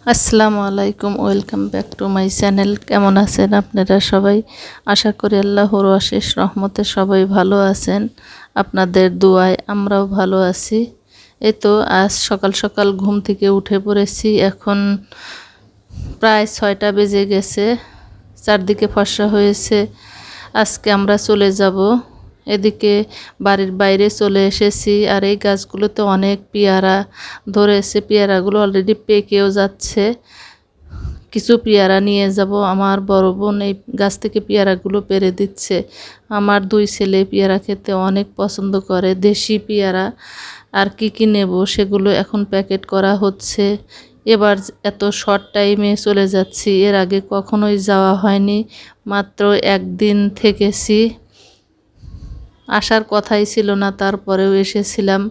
আসসালামু আলাইকুম, welcome back to my channel. কেমন আছেন আপনারা সবাই? আশা করি আল্লাহর অশেষ রহমতে সবাই ভালো আছেন। আপনাদের দোয়ায় আমরাও ভালো আছি। এই তো আজ সকাল সকাল ঘুম থেকে উঠে পড়েছি। এখন প্রায় 6টা বেজে গেছে, চারদিকে ফর্সা হয়েছে। আজকে আমরা চলে যাব, এদিকে বাড়ির বাইরে চলে এসেছি। আর এই গাছগুলোতে অনেক পেয়ারা ধরেছে, পেয়ারাগুলো অলরেডি পেকেও যাচ্ছে। কিছু পেয়ারা নিয়ে যাব। আমার বড় বোন এই গাছ থেকে পেয়ারাগুলো পেড়ে দিচ্ছে। আমার দুই ছেলে পেয়ারা খেতে অনেক পছন্দ করে, দেশি পেয়ারা। আর কি নেব সেগুলো এখন প্যাকেট করা হচ্ছে। এবার এত শর্ট টাইমে চলে যাচ্ছি, এর আগে কখনোই যাওয়া হয়নি, মাত্র একদিন থেকেছি। আসার কথাই ছিল না, তারপরেও এসেছিলাম।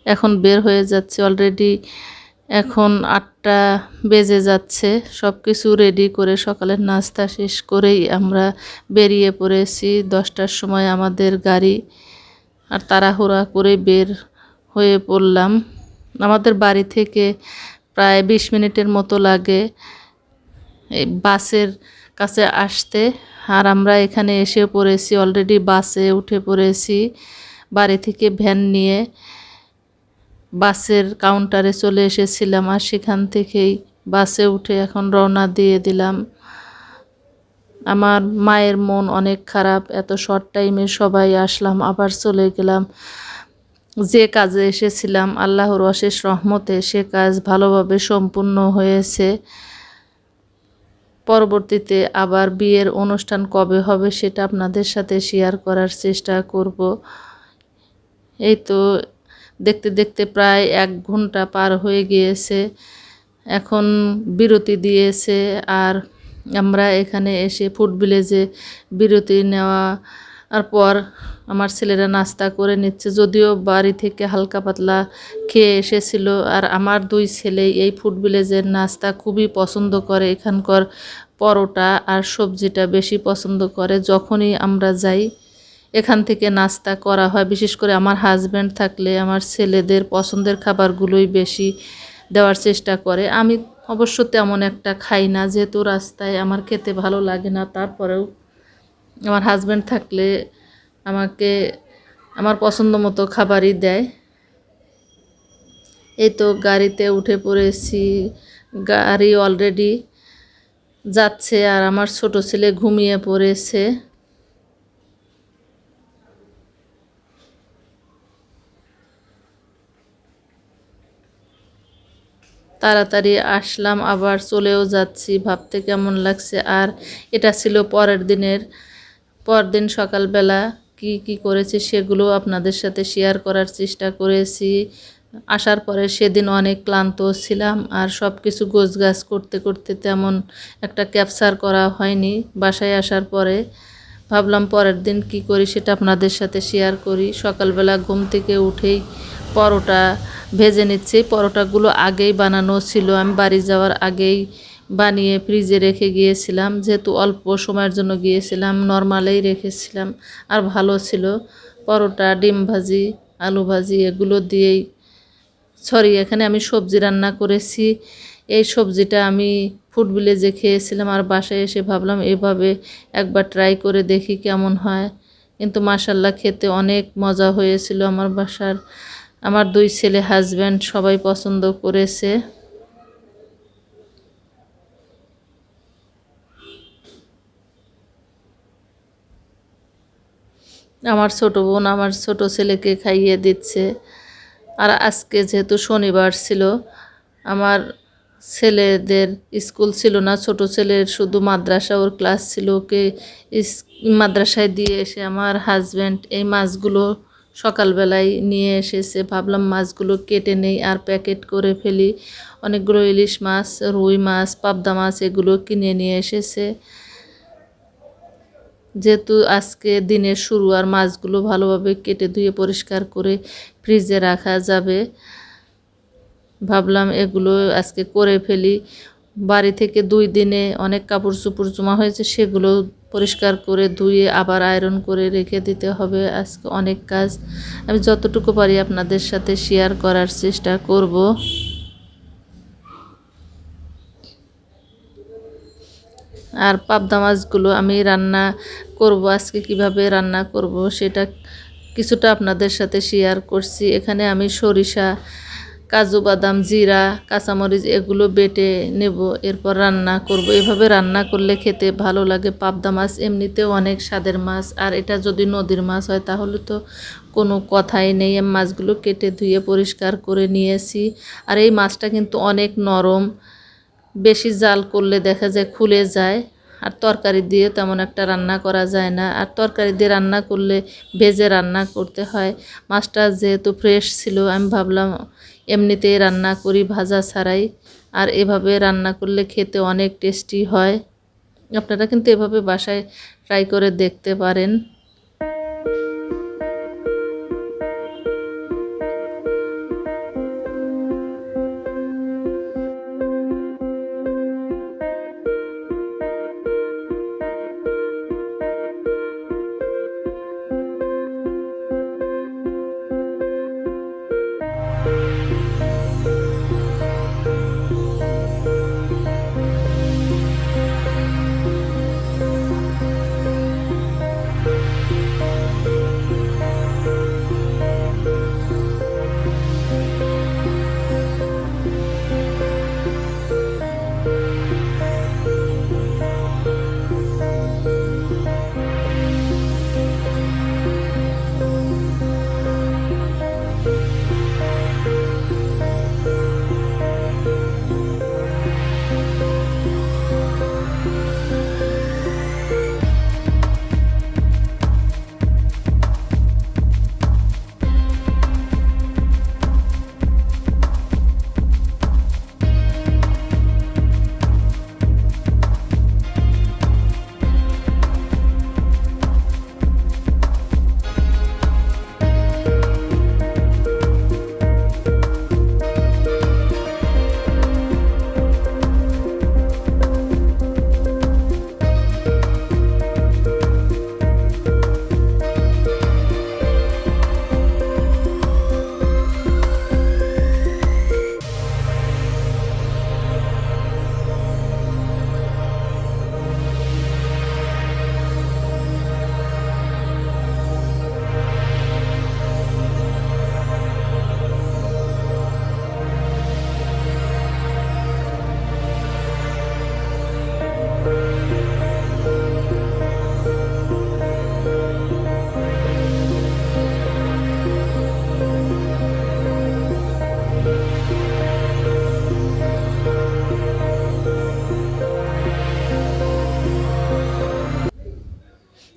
এখন বের হয়ে যাচ্ছে, অলরেডি এখন 8টা বেজে যাচ্ছে। সব কিছু রেডি করে সকালের নাস্তা শেষ করেই আমরা বেরিয়ে পড়েছি। 10টার সময় আমাদের গাড়ি, আর তাড়াহুড়া করে বের হয়ে পড়লাম। আমাদের বাড়ি থেকে প্রায় 20 মিনিটের মতো লাগে এই বাসের কাছে আসতে। আর আমরা এখানে এসে পড়েছি, অলরেডি বাসে উঠে পড়েছি। বাড়ি থেকে ভ্যান নিয়ে বাসের কাউন্টারে চলে এসেছিলাম, আর সেখান থেকেই বাসে উঠে এখন রওনা দিয়ে দিলাম। আমার মায়ের মন অনেক খারাপ, এত শর্ট টাইমে সবাই আসলাম আবার চলে গেলাম। যে কাজে এসেছিলাম আল্লাহর অশেষ রহমতে সে কাজ ভালোভাবে সম্পূর্ণ হয়েছে। পরবর্তীতে আবার বিয়ের অনুষ্ঠান কবে হবে সেটা আপনাদের সাথে শেয়ার করার চেষ্টা করব। এই তো দেখতে দেখতে প্রায় 1 ঘন্টা পার হয়ে গিয়েছে। এখন বিরতি দিয়েছে, আর আমরা এখানে এসে ফুড ভিলেজে বিরতি নেওয়ার পর আমার ছেলেরা নাস্তা করে নিচ্ছে। যদিও বাড়ি থেকে হালকা পাতলা খেয়ে এসেছিল। আর আমার 2 ছেলে এই ফুড ভিলেজের নাস্তা খুবই পছন্দ করে, এখানকার পরোটা আর সবজিটা বেশি পছন্দ করে। যখনই আমরা যাই এখান থেকে নাস্তা করা হয়। বিশেষ করে আমার হাজব্যান্ড থাকলে আমার ছেলেদের পছন্দের খাবারগুলোই বেশি দেওয়ার চেষ্টা করে। আমি অবশ্য তেমন একটা খাই না, যেহেতু রাস্তায় আমার খেতে ভালো লাগে না। তারপরেও আমার হাজব্যান্ড থাকলে আমাকে আমার পছন্দ মতো খাবারই দেয়। এই তো গাড়িতে উঠে পড়েছি, গাড়ি অলরেডি যাচ্ছে। আর আমার ছোট ছেলে ঘুমিয়ে পড়েছে। তাড়াতাড়ি আসলাম, আবার চলেও যাচ্ছি। ভাবতে কেমন লাগছে। আর এটা ছিল পরদিন সকালবেলা কি করেছি সেগুলো আপনাদের সাথে শেয়ার করার চেষ্টা করেছি। আসার পরে সেদিন অনেক ক্লান্ত ছিলাম, আর সব কিছু গোছগাছ করতে করতে তেমন একটা ক্যাপচার করা হয়নি। বাসায় আসার পরে ভাবলাম পরের দিন কি করি সেটা আপনাদের সাথে শেয়ার করি। সকালবেলা ঘুম থেকে উঠেই পরোটা ভেজে নিচ্ছি। পরোটাগুলো আগেই বানানো ছিল, আমি বাড়ি যাওয়ার আগেই বানিয়ে ফ্রিজে রেখে গিয়েছিলাম। যেহেতু অল্প সময়ের জন্য গিয়েছিলাম, নর্মালেই রেখেছিলাম, আর ভালো ছিল। পরোটা, ডিম ভাজি, আলু ভাজি এগুলো দিয়েই এখানে আমি সবজি রান্না করেছি। এই সবজিটা আমি ফুড ভিলেজে খেয়েছিলাম, আর বাসায় এসে ভাবলাম এভাবে একবার ট্রাই করে দেখি কেমন হয়। কিন্তু মাশাল্লাহ খেতে অনেক মজা হয়েছিল। আমার 2 ছেলে, হাজব্যান্ড সবাই পছন্দ করেছে। আমার ছোট বোন আমার ছোট ছেলেকে খাইয়ে দিচ্ছে। আর আজকে যেহেতু শনিবার ছিল, আমার ছেলেদের স্কুল ছিল না। ছোট ছেলের শুধু মাদ্রাসা, ওর ক্লাস ছিল। ওকে মাদ্রাসায় দিয়ে এসে আমার হাজব্যান্ড এই মাছগুলো সকালবেলায় নিয়ে এসেছে। ভাবলাম মাছগুলো কেটে নেই আর প্যাকেট করে ফেলি। অনেকগুলো ইলিশ মাছ, রুই মাছ, পাবদা মাছ এগুলো কিনে নিয়ে এসেছে। যেহেতু আজকে দিনের শুরু, আর মাছগুলো ভালোভাবে কেটে ধুয়ে পরিষ্কার করে ফ্রিজে রাখা যাবে, ভাবলাম এগুলো আজকে করে ফেলি। বাড়ি থেকে 2 দিনে অনেক কাপড় চোপড় জমা হয়েছে, সেগুলো পরিষ্কার করে ধুয়ে আবার আয়রন করে রেখে দিতে হবে। আজকে অনেক কাজ, আমি যতটুকু পারি আপনাদের সাথে শেয়ার করার চেষ্টা করব। আর পাবদা মাছগুলো আমি রান্না করব, আজকে কিভাবে রান্না করব সেটা কিছুটা আপনাদের সাথে শেয়ার করছি। এখানে আমি সরিষা, কাজু বাদাম, জিরা, কাঁচামরিচ এগুলো বেটে নেব, এরপর রান্না করব। এভাবে রান্না করলে খেতে ভালো লাগে। পাবদা মাছ এমনিতেও অনেক স্বাদের মাছ, আর এটা যদি নদীর মাছ হয় তাহলে তো কোনো কথাই নেই। আমি মাছগুলো কেটে ধুয়ে পরিষ্কার করে নিয়েছি। আর এই মাছটা কিন্তু অনেক নরম, বেশি জাল করলে দেখা যায় খুলে যায়। আর তরকারি দিয়ে তেমন একটা রান্না করা যায় না, আর তরকারি দিয়ে রান্না করলে ভেজে রান্না করতে হয়। মাছটা যেহেতু ফ্রেশ ছিল, আমি ভাবলাম এমনিতেই রান্না করি ভাজা ছাড়াই। আর এভাবে রান্না করলে খেতে অনেক টেস্টি হয়। আপনারা কিন্তু এভাবে বাসায় ট্রাই করে দেখতে পারেন।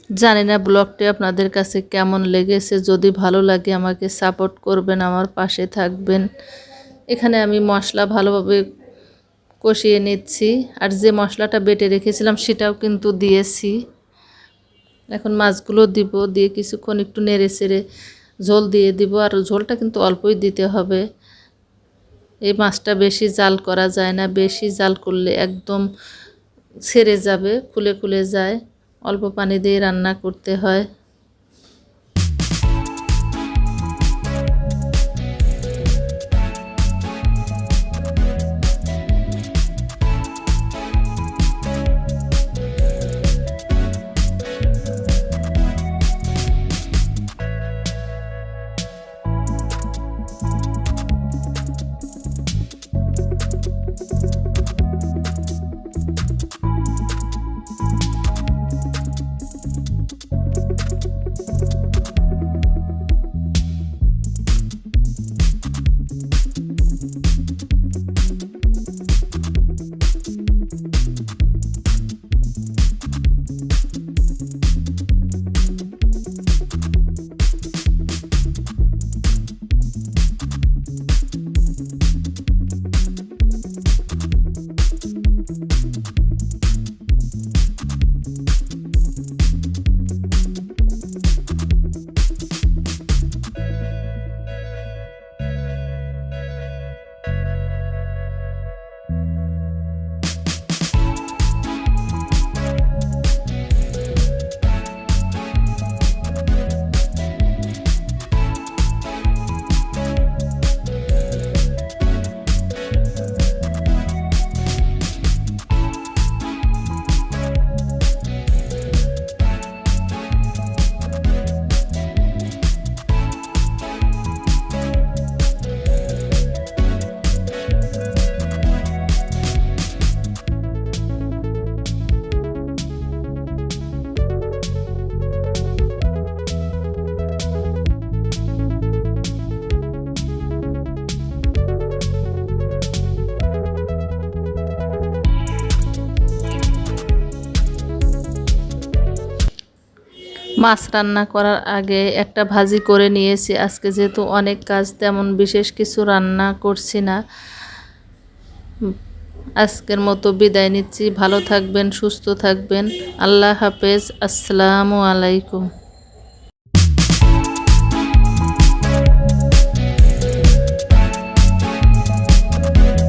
জানি না ব্লগটি আপনাদের কাছে কেমন লেগেছে। যদি ভালো লাগে আমাকে সাপোর্ট করবেন, আমার পাশে থাকবেন। এখানে আমি মশলা ভালোভাবে কষিয়ে নিচ্ছি, আর যে মশলাটা বেটে রেখেছিলাম সেটাও কিন্তু দিয়েছি। এখন মাছগুলো দিব, দিয়ে কিছুক্ষণ একটু নেড়ে চেড়ে ঝোল দিয়ে দিব। আর ঝোলটা কিন্তু অল্পই দিতে হবে। এই মাছটা বেশি জাল করা যায় না, বেশি জাল করলে একদম ছেড়ে যাবে, খুলে খুলে যায়। অল্প পানি দিয়ে রান্না করতে হয়। মাছ রান্না করার আগে একটা ভাজি করে নিয়েছি। আজকে যেহেতু অনেক কাজ, তেমন বিশেষ কিছু রান্না করছি না। আজকের মতো বিদায় নিচ্ছি। ভালো থাকবেন, সুস্থ থাকবেন। আল্লাহ হাফেজ। আসসালামু আলাইকুম।